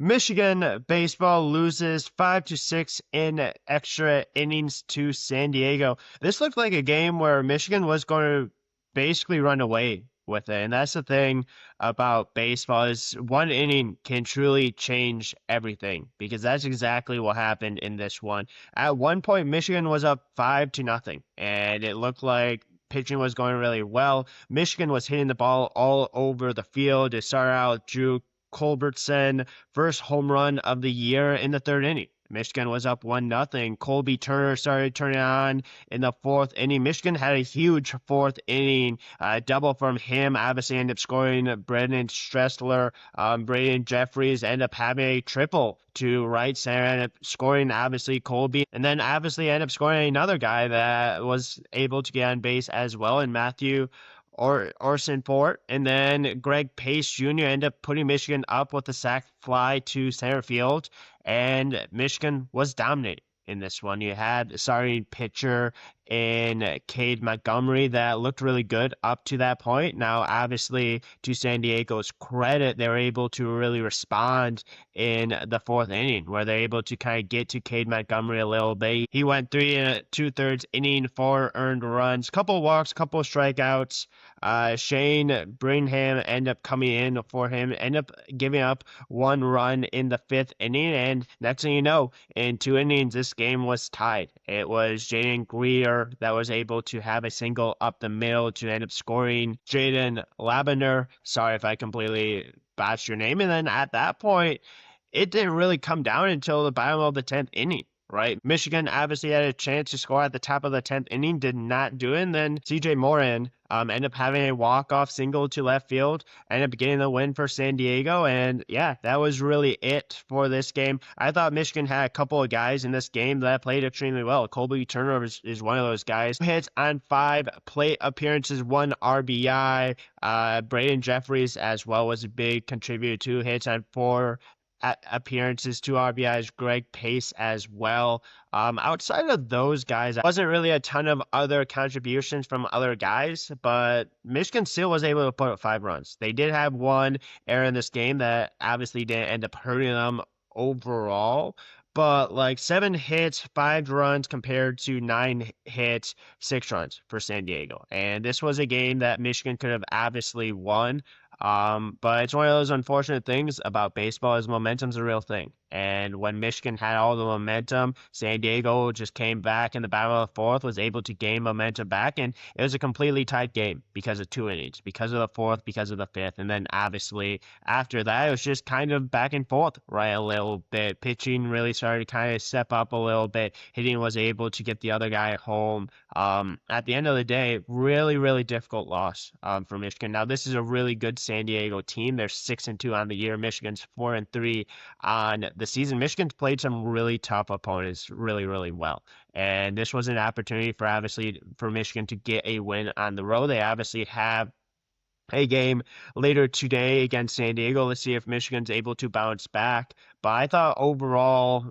Michigan baseball loses 5-6 in extra innings to San Diego. This looked like a game where Michigan was going to basically run away with it. And that's the thing about baseball is one inning can truly change everything because that's exactly what happened in this one. At one point, Michigan was up 5-0, and it looked like pitching was going really well. Michigan was hitting the ball all over the field. It started out Drew Culbertson first home run of the year in the third inning. Michigan was up 1-0. Colby Turner started turning on in the fourth inning. Michigan had a huge fourth inning double from him. Obviously ended up scoring Brendan Stressler. Braden Jeffries ended up having a triple to right center, ended up scoring obviously Colby, and then obviously ended up scoring another guy that was able to get on base as well in Matthew Orson Fort, and then Greg Pace Jr. ended up putting Michigan up with a sac fly to center field, and Michigan was dominating in this one. You had starting pitcher in Cade Montgomery that looked really good up to that point. Now, obviously, to San Diego's credit, they were able to really respond in the fourth inning, where they're able to kind of get to Cade Montgomery a little bit. He went 3 2/3 inning, 4 earned runs, couple walks, couple strikeouts. Shane Bringham ended up coming in for him, ended up giving up 1 run in the fifth inning, and next thing you know, in 2 innings, this game was tied. It was Jaden Greer that was able to have a single up the middle to end up scoring Jaden Labener. Sorry if I completely botched your name. And then at that point, it didn't really come down until the bottom of the 10th inning. Right. Michigan obviously had a chance to score at the top of the 10th inning, did not do it. And then CJ Moran ended up having a walk-off single to left field, ended up getting the win for San Diego. And yeah, that was really it for this game. I thought Michigan had a couple of guys in this game that played extremely well. Colby Turner is one of those guys. Hits on 5 plate appearances, 1 RBI. Braden Jeffries as well was a big contributor to hits on 4 appearances, 2 RBIs, Greg Pace as well. Outside of those guys, wasn't really a ton of other contributions from other guys, but Michigan still was able to put up 5 runs. They did have one error in this game that obviously didn't end up hurting them overall. But like 7 hits, 5 runs compared to 9 hits, 6 runs for San Diego. And this was a game that Michigan could have obviously won. But it's one of those unfortunate things about baseball is momentum's a real thing. And when Michigan had all the momentum, San Diego just came back in the bottom of the fourth, was able to gain momentum back, and it was a completely tight game because of 2 innings, because of the fourth, because of the fifth. And then obviously after that, it was just kind of back and forth, right? A little bit. Pitching really started to kind of step up a little bit. Hitting was able to get the other guy home. At the end of the day, really, really difficult loss for Michigan. Now, this is a really good San Diego team. They're 6-2 on the year. Michigan's 4-3 on the season. Michigan's played some really tough opponents really, really well. And this was an opportunity for obviously for Michigan to get a win on the road. They obviously have a game later today against San Diego. Let's see if Michigan's able to bounce back. But I thought overall,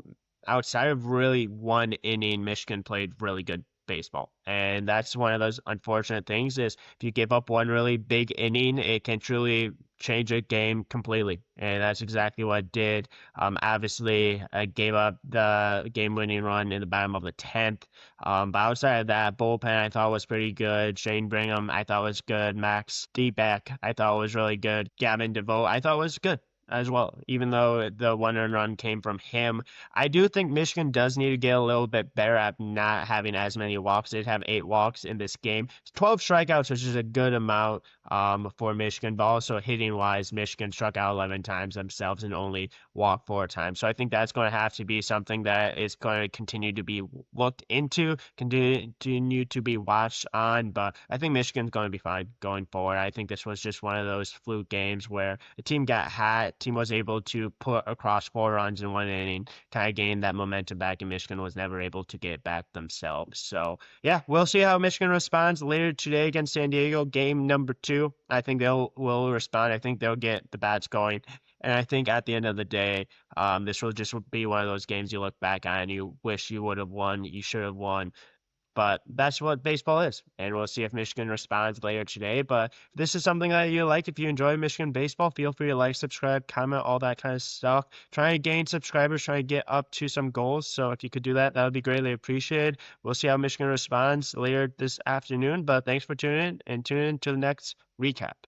outside of really one inning, Michigan played really good baseball. And that's one of those unfortunate things is if you give up one really big inning, it can truly change a game completely. And that's exactly what it did. Obviously, I gave up the game-winning run in the bottom of the 10th. But outside of that, bullpen I thought was pretty good. Shane Brigham I thought was good. Max Debeck I thought was really good. Gavin DeVoe I thought was good as well, even though the 1 earned run came from him. I do think Michigan does need to get a little bit better at not having as many walks. They did have 8 walks in this game. 12 strikeouts, which is a good amount for Michigan, but also hitting-wise, Michigan struck out 11 times themselves and only walked 4 times. So I think that's going to have to be something that is going to continue to be looked into, continue to be watched on, but I think Michigan's going to be fine going forward. I think this was just one of those fluke games where the team got hot, team was able to put across 4 runs in 1 inning, kind of gain that momentum back, and Michigan was never able to get it back themselves. So, yeah, we'll see how Michigan responds later today against San Diego, game number 2. I think will respond. I think they'll get the bats going. And I think at the end of the day, this will just be one of those games you look back on and you wish you would have won, you should have won. But that's what baseball is. And we'll see if Michigan responds later today. But if this is something that you like, if you enjoy Michigan baseball, feel free to like, subscribe, comment, all that kind of stuff. Trying to gain subscribers, trying to get up to some goals. So if you could do that, that would be greatly appreciated. We'll see how Michigan responds later this afternoon. But thanks for tuning in and tune in to the next recap.